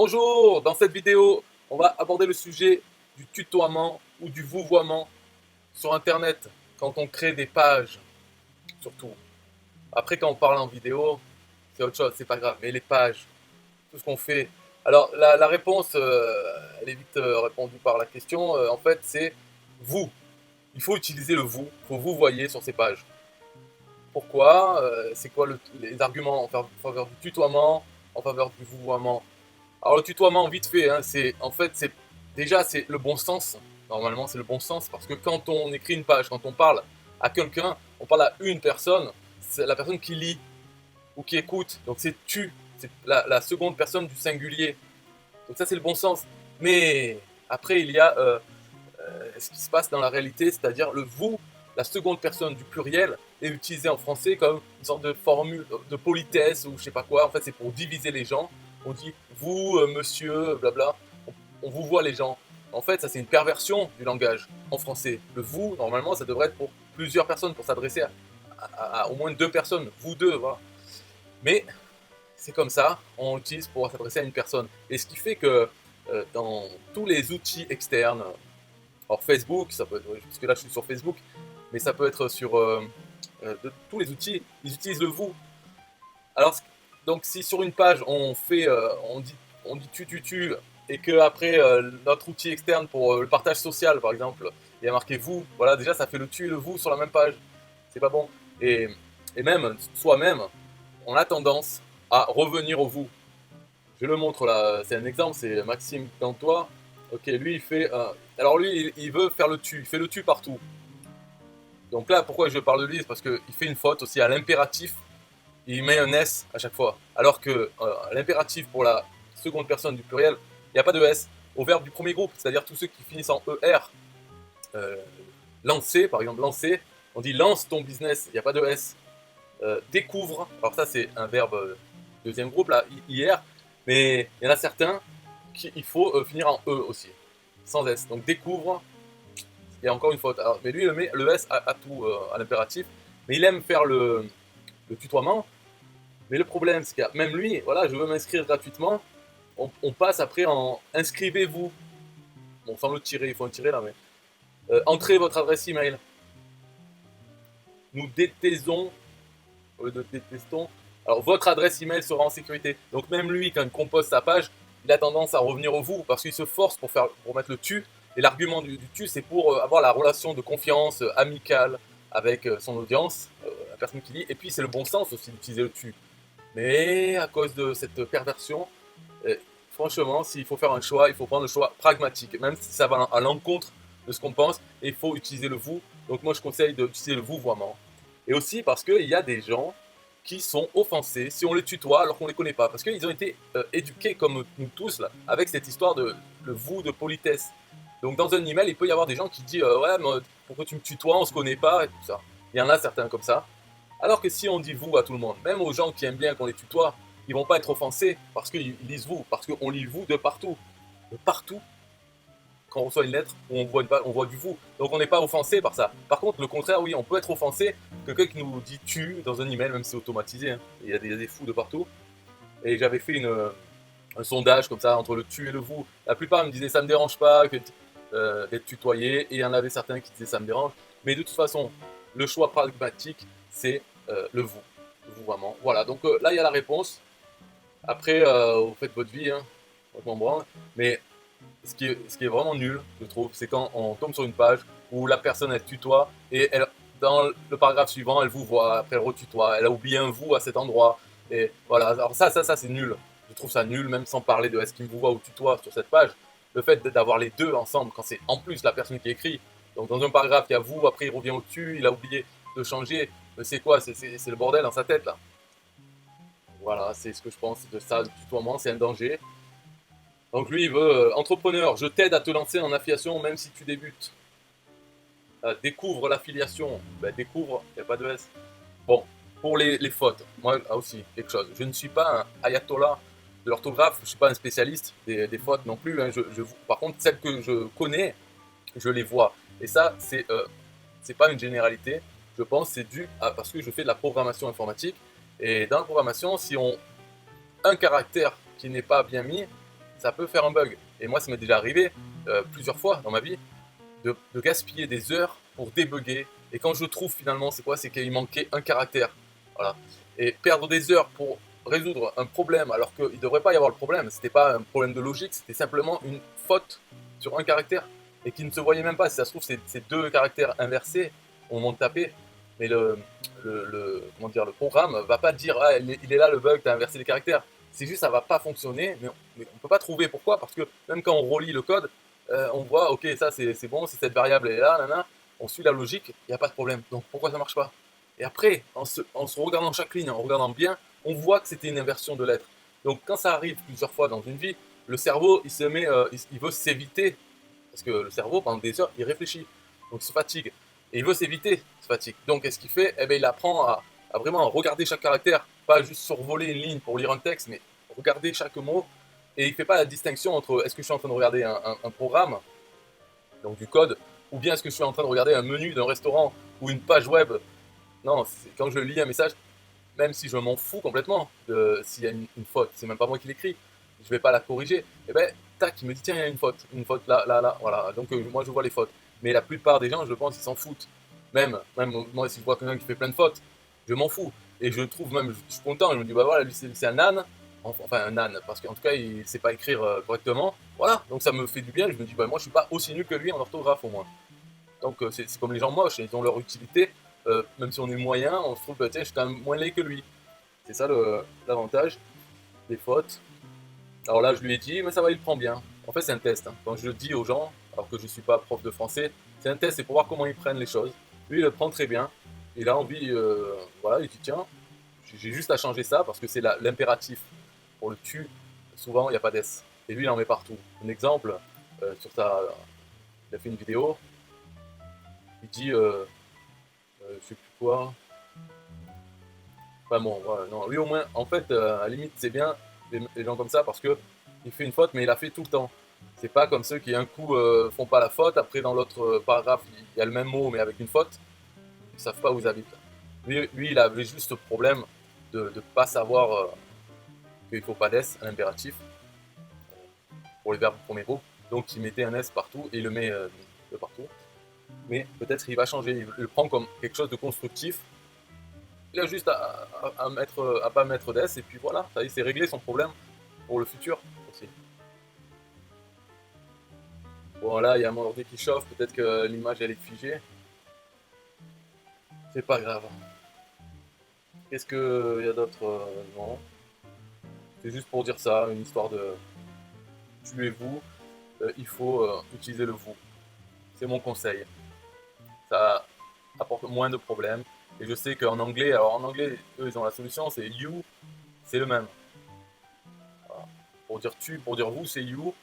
Bonjour, dans cette vidéo, on va aborder le sujet du tutoiement ou du vouvoiement sur Internet quand on crée des pages, surtout. Après, quand on parle en vidéo, c'est autre chose, c'est pas grave, mais les pages, tout ce qu'on fait. Alors, la réponse, elle est vite répondue par la question. En fait, c'est vous. Il faut utiliser le vous, il faut vous voyer sur ces pages. Pourquoi c'est quoi les arguments en faveur du tutoiement, en faveur du vouvoiement? Alors le tutoiement, vite fait, hein, c'est le bon sens. Normalement, c'est le bon sens parce que quand on écrit une page, quand on parle à quelqu'un, on parle à une personne, c'est la personne qui lit ou qui écoute. Donc c'est tu, c'est la seconde personne du singulier. Donc ça, c'est le bon sens. Mais après, il y a ce qui se passe dans la réalité, c'est-à-dire le vous, la seconde personne du pluriel, est utilisé en français comme une sorte de formule de politesse ou je sais pas quoi. En fait, c'est pour diviser les gens. On dit vous, monsieur, blabla. On vous voit les gens. En fait, ça c'est une perversion du langage en français. Le vous, normalement, ça devrait être pour plusieurs personnes, pour s'adresser à au moins deux personnes. Vous deux, voilà. Mais c'est comme ça, on l'utilise pour s'adresser à une personne. Et ce qui fait que dans tous les outils externes, alors Facebook, ça peut être, parce que là je suis sur Facebook, mais ça peut être sur tous les outils, ils utilisent le vous. Alors, donc si sur une page on dit tu, et que après notre outil externe pour le partage social par exemple, il y a marqué vous, voilà déjà ça fait le tu et le vous sur la même page, c'est pas bon. Et, et même soi-même, on a tendance à revenir au vous. Je le montre là, c'est un exemple, c'est Maxime Cantois. Ok, lui il fait, alors lui il veut faire le tu, il fait le tu partout. Donc là, pourquoi je parle de lui, c'est parce qu'il fait une faute aussi à l'impératif. Il met un S à chaque fois. Alors que l'impératif pour la seconde personne du pluriel, il n'y a pas de S. Au verbe du premier groupe, c'est-à-dire tous ceux qui finissent en ER, euh, lancer, par exemple lancer, on dit lance ton business, il n'y a pas de S. Découvre, alors ça c'est un verbe deuxième groupe, là, hier, mais il y en a certains qu'il faut finir en E aussi, sans S. Donc découvre, il y a encore une faute. Alors, mais lui, il met le S à tout, à l'impératif, mais il aime faire le tutoiement. Mais le problème, c'est que même lui, voilà, je veux m'inscrire gratuitement, on passe après en inscrivez-vous. Bon, sans le tirer, il faut un tirer là, mais entrez votre adresse email. Nous détestons, détestons. Alors, votre adresse email sera en sécurité. Donc, même lui, quand il compose sa page, il a tendance à revenir au vous parce qu'il se force pour mettre le tu. Et l'argument du tu, c'est pour avoir la relation de confiance amicale avec son audience, la personne qui lit. Et puis, c'est le bon sens aussi d'utiliser le tu. Mais à cause de cette perversion, franchement, s'il faut faire un choix, il faut prendre le choix pragmatique, même si ça va à l'encontre de ce qu'on pense, et il faut utiliser le vous. Donc moi, je conseille d'utiliser le vouvoiement. Et aussi parce qu'il y a des gens qui sont offensés si on les tutoie alors qu'on ne les connaît pas. Parce qu'ils ont été éduqués comme nous tous, là, avec cette histoire de le vous de politesse. Donc dans un email, il peut y avoir des gens qui disent ouais, mais pourquoi tu me tutoies, on se connaît pas, et tout ça. Il y en a certains comme ça. Alors que si on dit vous à tout le monde, même aux gens qui aiment bien qu'on les tutoie, ils vont pas être offensés parce qu'ils lisent vous, parce qu'on lit vous de partout. De partout, quand on reçoit une lettre, on voit du vous. Donc on n'est pas offensé par ça. Par contre, le contraire, oui, on peut être offensé. Quelqu'un qui nous dit tu dans un email, même si c'est automatisé, hein. Il y a des fous de partout. Et j'avais fait un sondage comme ça entre le tu et le vous. La plupart me disaient ça me dérange pas d'être tutoyé, et il y en avait certains qui disaient ça me dérange. Mais de toute façon, le choix pragmatique, c'est le vous. Le vous vraiment. Voilà, donc là il y a la réponse. Après, vous faites votre vie, hein, on m'en branle. Mais ce qui est vraiment nul, je trouve, c'est quand on tombe sur une page où la personne elle tutoie et elle, dans le paragraphe suivant, elle vous voit, après elle retutoie, elle a oublié un vous à cet endroit. Et voilà, alors ça c'est nul. Je trouve ça nul, même sans parler de est-ce qu'il vous voit ou tutoie sur cette page. Le fait d'avoir les deux ensemble, quand c'est en plus la personne qui écrit. Donc dans un paragraphe, il y a vous, après il revient au-dessus, il a oublié de changer. C'est quoi? C'est le bordel dans sa tête là. Voilà, c'est ce que je pense de ça, le tutoiement, c'est un danger. Donc lui, il veut entrepreneur, je t'aide à te lancer en affiliation même si tu débutes. Découvre l'affiliation, ben, découvre, il n'y a pas de S. Bon, pour les fautes, moi aussi, quelque chose. Je ne suis pas un ayatollah de l'orthographe, je ne suis pas un spécialiste des fautes non plus. Hein. Par contre, celles que je connais, je les vois. Et ça, c'est pas une généralité. Je pense c'est dû à parce que je fais de la programmation informatique. Et dans la programmation, si on un caractère qui n'est pas bien mis, ça peut faire un bug. Et moi, ça m'est déjà arrivé plusieurs fois dans ma vie de gaspiller des heures pour débugger. Et quand je trouve finalement, c'est quoi? C'est qu'il manquait un caractère. Voilà. Et perdre des heures pour résoudre un problème alors qu'il ne devrait pas y avoir le problème. C'était pas un problème de logique, c'était simplement une faute sur un caractère et qui ne se voyait même pas. Si ça se trouve, c'est deux caractères inversés, on monte taper. Mais le programme va pas dire ah, il est là le bug, t'as inversé les caractères. C'est juste ça va pas fonctionner, mais on peut pas trouver pourquoi, parce que même quand on relit le code, on voit ok ça c'est bon, si cette variable est là, nanana, on suit la logique, il n'y a pas de problème. Donc pourquoi ça marche pas? Et après, en se regardant chaque ligne, en regardant bien, on voit que c'était une inversion de lettres. Donc quand ça arrive plusieurs fois dans une vie, le cerveau il se met, il veut s'éviter, parce que le cerveau pendant des heures il réfléchit, donc il se fatigue. Et il veut s'éviter ce fatigue. Donc, qu'est-ce qu'il fait? Eh bien, il apprend à vraiment regarder chaque caractère, pas juste survoler une ligne pour lire un texte, mais regarder chaque mot. Et il ne fait pas la distinction entre est-ce que je suis en train de regarder un programme, donc du code, ou bien est-ce que je suis en train de regarder un menu d'un restaurant ou une page web. Non, quand je lis un message, même si je m'en fous complètement s'il y a une faute, c'est même pas moi qui l'écris, je ne vais pas la corriger. Eh bien, tac, il me dit tiens, il y a une faute là, voilà. Donc, moi, je vois les fautes. Mais la plupart des gens, je pense, ils s'en foutent. Même moi, si je vois quelqu'un qui fait plein de fautes, je m'en fous. Et je trouve même, je suis content, je me dis, bah voilà, lui c'est un âne. Enfin, un âne, parce qu'en tout cas, il ne sait pas écrire correctement. Voilà, donc ça me fait du bien. Je me dis, bah moi, je suis pas aussi nul que lui en orthographe, au moins. Donc, c'est comme les gens moches, ils ont leur utilité. Même si on est moyen, on se trouve, bah, tiens, je suis quand même moins laid que lui. C'est ça l'avantage des fautes. Alors là, je lui ai dit, mais ça va, il prend bien. En fait, c'est un test. Hein. Quand je le dis aux gens, alors que je ne suis pas prof de français, c'est un test, c'est pour voir comment ils prennent les choses. Lui, il le prend très bien. Il a envie, voilà, il dit tiens, j'ai juste à changer ça parce que c'est l'impératif. Pour le tu, souvent, il n'y a pas d'S. Et lui, il en met partout. Un exemple, il a fait une vidéo, il dit, je sais plus quoi. Enfin bon, voilà, non, lui au moins, en fait, à la limite, c'est bien les gens comme ça parce que il fait une faute, mais il la fait tout le temps. C'est pas comme ceux qui un coup font pas la faute, après dans l'autre paragraphe il y a le même mot mais avec une faute, ils savent pas où ils habitent. Lui il avait juste le problème de ne pas savoir qu'il faut pas d'S à l'impératif pour les verbes premier groupe, donc il mettait un S partout et il le met de partout. Mais peut-être il va changer, il le prend comme quelque chose de constructif. Il a juste à pas mettre d'S et puis voilà, ça y est, c'est réglé son problème pour le futur aussi. Bon là, il y a mon ordi qui chauffe, peut-être que l'image elle est figée. C'est pas grave. Qu'est-ce qu'il y a d'autre? Non. C'est juste pour dire ça, une histoire de tuez-vous, il faut utiliser le vous. C'est mon conseil. Ça apporte moins de problèmes. Et je sais qu'en anglais, alors en anglais, eux ils ont la solution, c'est you, c'est le même. Voilà. Pour dire tu, pour dire vous, c'est you.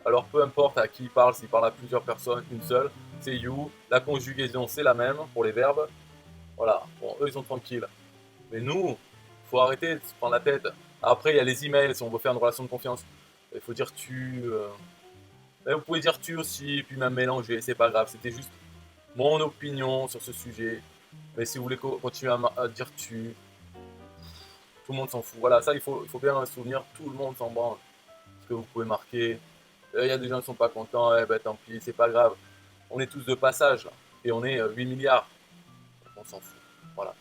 Alors peu importe à qui il parle, s'il parle à plusieurs personnes, une seule, c'est you. La conjugaison c'est la même pour les verbes. Voilà, bon, eux ils sont tranquilles. Mais nous, il faut arrêter de se prendre la tête. Après il y a les emails, si on veut faire une relation de confiance, il faut dire tu. Vous pouvez dire tu aussi, puis même mélanger, c'est pas grave, c'était juste mon opinion sur ce sujet. Mais si vous voulez continuer à dire tu, tout le monde s'en fout. Voilà, ça il faut bien se souvenir, tout le monde s'en branle. Parce que vous pouvez marquer. Il y a des gens qui ne sont pas contents, eh ben tant pis, c'est pas grave. On est tous de passage, là, et on est 8 milliards. On s'en fout, voilà.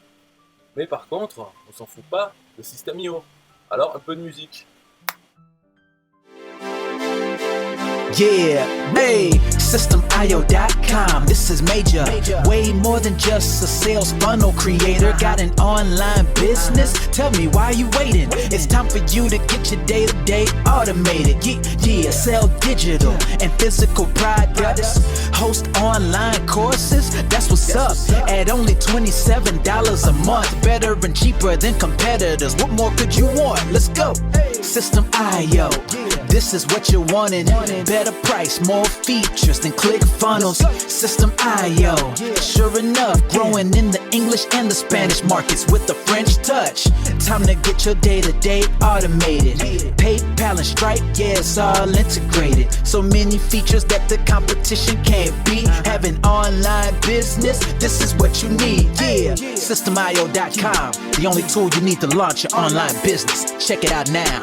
Mais par contre, on s'en fout pas de System.io. Alors, un peu de musique. Yeah, hey, System.io.com, this is major. Way more than just a sales funnel creator. Got an online business? Tell me why you waiting. It's time for you to get your day-to-day automated. Yeah, sell digital and physical products. Host online courses, that's what's up. At only $27 a month. Better and cheaper than competitors. What more could you want? Let's go. System.io, this is what you're wanting. Better price, more features than ClickFunnels. System.io, sure enough, growing in the English and the Spanish markets with the French touch. Time to get your day-to-day automated. PayPal and Stripe, yeah, it's all integrated. So many features that the competition can't beat. Have an online business, this is what you need. Yeah, System.io.com, the only tool you need to launch your online business. Check it out now.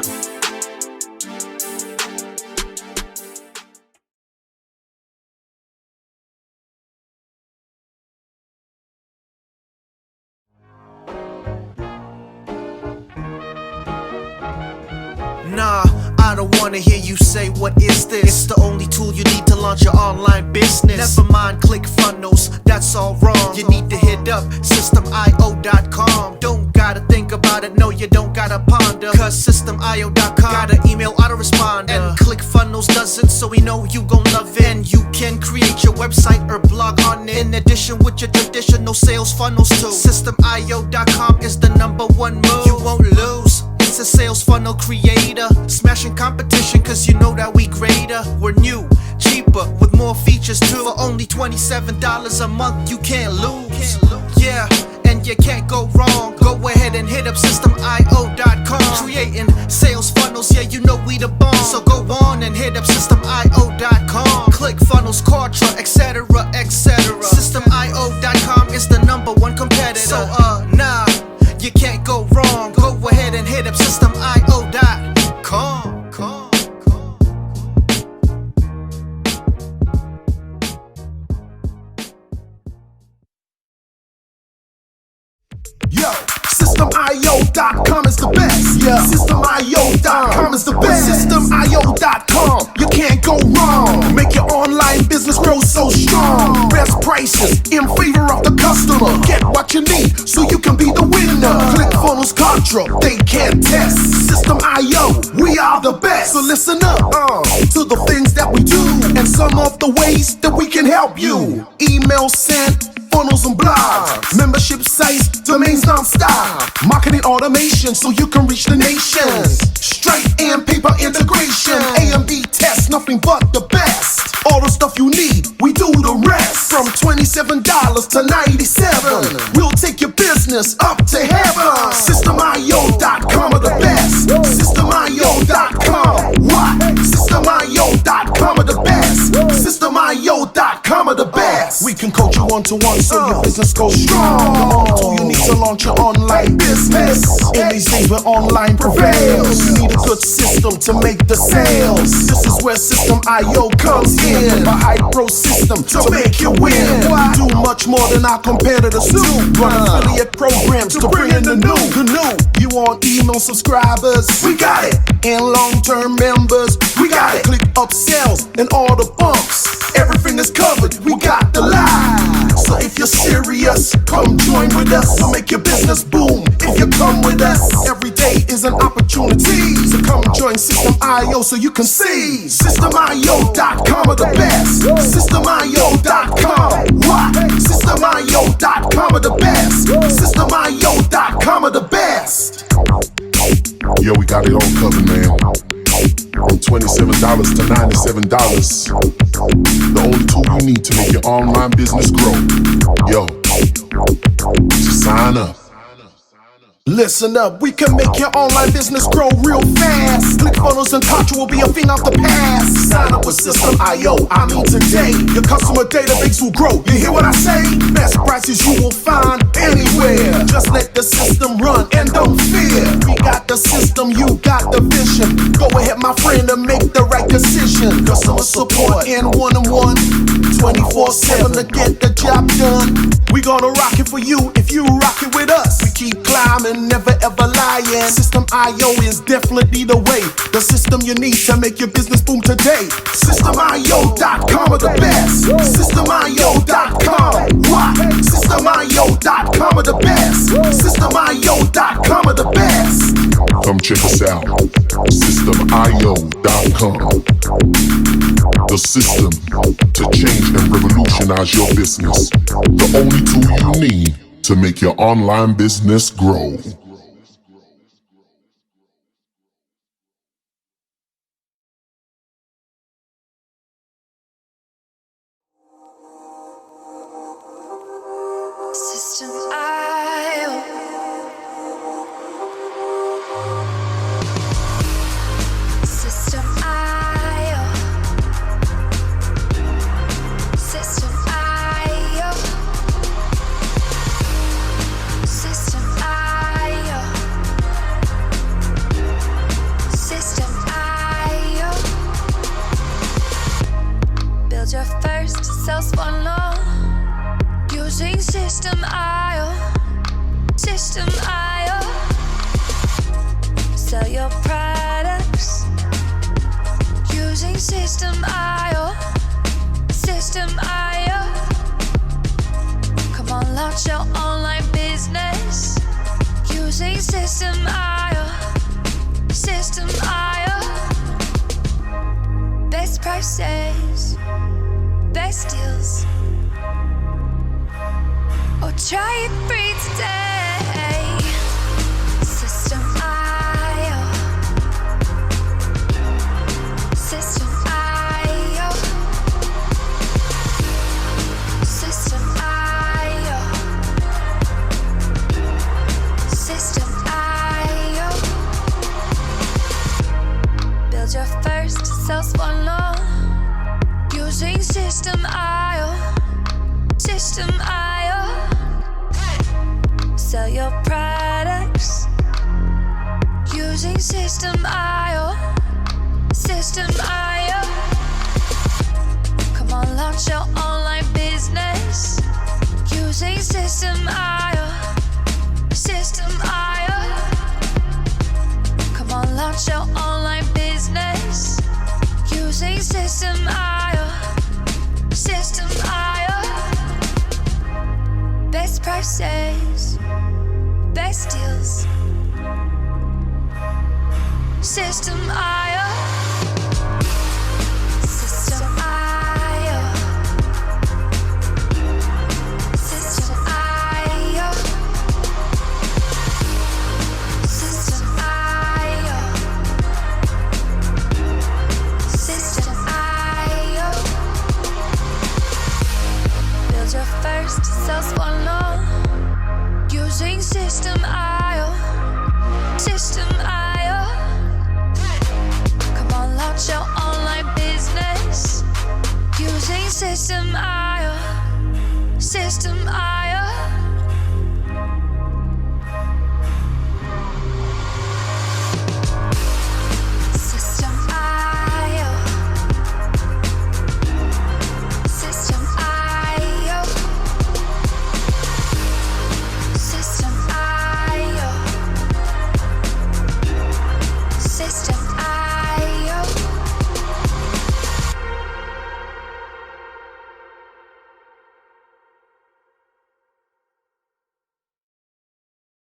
I don't wanna hear you say, what is this? It's the only tool you need to launch your online business. Never mind ClickFunnels, that's all wrong. You need to hit up systemio.com. Don't gotta think about it, no, you don't gotta ponder. Cause systemio.com got an email autoresponder. And ClickFunnels doesn't, so we know you gon' love it. And you can create your website or blog on it, in addition with your traditional sales funnels too. Systemio.com is the #1 move. You won't lose. It's a sales funnel creator, smashing competition cause you know that we greater. We're new, cheaper, with more features too. For only $27 a month, you can't lose. Yeah, and you can't go wrong. Go ahead and hit up systemio.com. Creating sales funnels, yeah, you know we the bomb. So go on and hit up systemio.com. ClickFunnels, Kartra, etc, etc. Systemio.com is the #1 competitor. So nah, you can't go wrong. Go ahead and hit up systemio.com. Yo, systemio.com is the best. Yeah, systemio.com is the best. Systemio.com, you can't go wrong. Make your online business grow so strong. Best prices in favor of the customer. Get what you need so you can be the winner. ClickFunnels, Kartra, they can't test. System.io, we are the best. So listen up to the things that we do and some of the ways that we can help you. Email sent, funnels and blogs, membership sites, domains non-stop, marketing automation so you can reach the nations, Stripe and paper integration, A and B tests, nothing but the best. All the stuff you need, we do the rest. From $27 to $97, we'll take your business up to heaven. Systemio.com are the best. Systemio.com, what? Systemio.com are the best. Systemio.com are the best. We can coach you one-to-one so your business goes strong. The only tool you need to launch your online business. In these days where online prevails, you need a good system to make the sales. This is where System.io comes in. A high-pro system to make you win. We do much more than our competitors do. Run affiliate programs to bring in the new. You want email subscribers? We got it. And long-term members? We got it. Click upsells and all the bumps. Everything is covered. We got the line. So if you're serious, come join with us. We'll make your business boom if you come with us. Every day is an opportunity. So come join System.io so you can see. Systemio.com are the best. Systemio.com, what? Systemio.com are the best. Systemio.com are the best. Yo, we got it all covered, man. From $27 to $97. The only tool you need to make your online business grow. Yo, just sign up. Listen up, we can make your online business grow real fast. ClickFunnels and Kartra will be a thing of the past. Sign up with System.io, I mean today. Your customer database will grow, you hear what I say? Best prices you will find anywhere. Just let the system run and don't fear. We got the system, you got the vision. Go ahead my friend and make the right decision. Customer support and one-on-one, 24/7 to get the job done. We gonna rock it for you if you rock it with us. We keep climbing, never ever lying. System.io is definitely the way. The system you need to make your business boom today. Systemio.com are the best. Systemio.com, what? Systemio.com are the best. Systemio.com are the best. Come check us out. Systemio.com. The system to change and revolutionize your business. The only tool you need to make your online business grow. System.io. System.io. System.io. System.io. System.io. System.io. Come on, launch your online business using System.io. System.io. Best prices, best deals. Or try it free today. System.io. System.io. System.io. System.io. Build your first sales funnel using System.io. System.io. Sell your products using System.io. System.io. Come on, launch your online business using System.io. System.io. Come on, launch your online business using System.io. System.io. Best prices, best deals. System.io.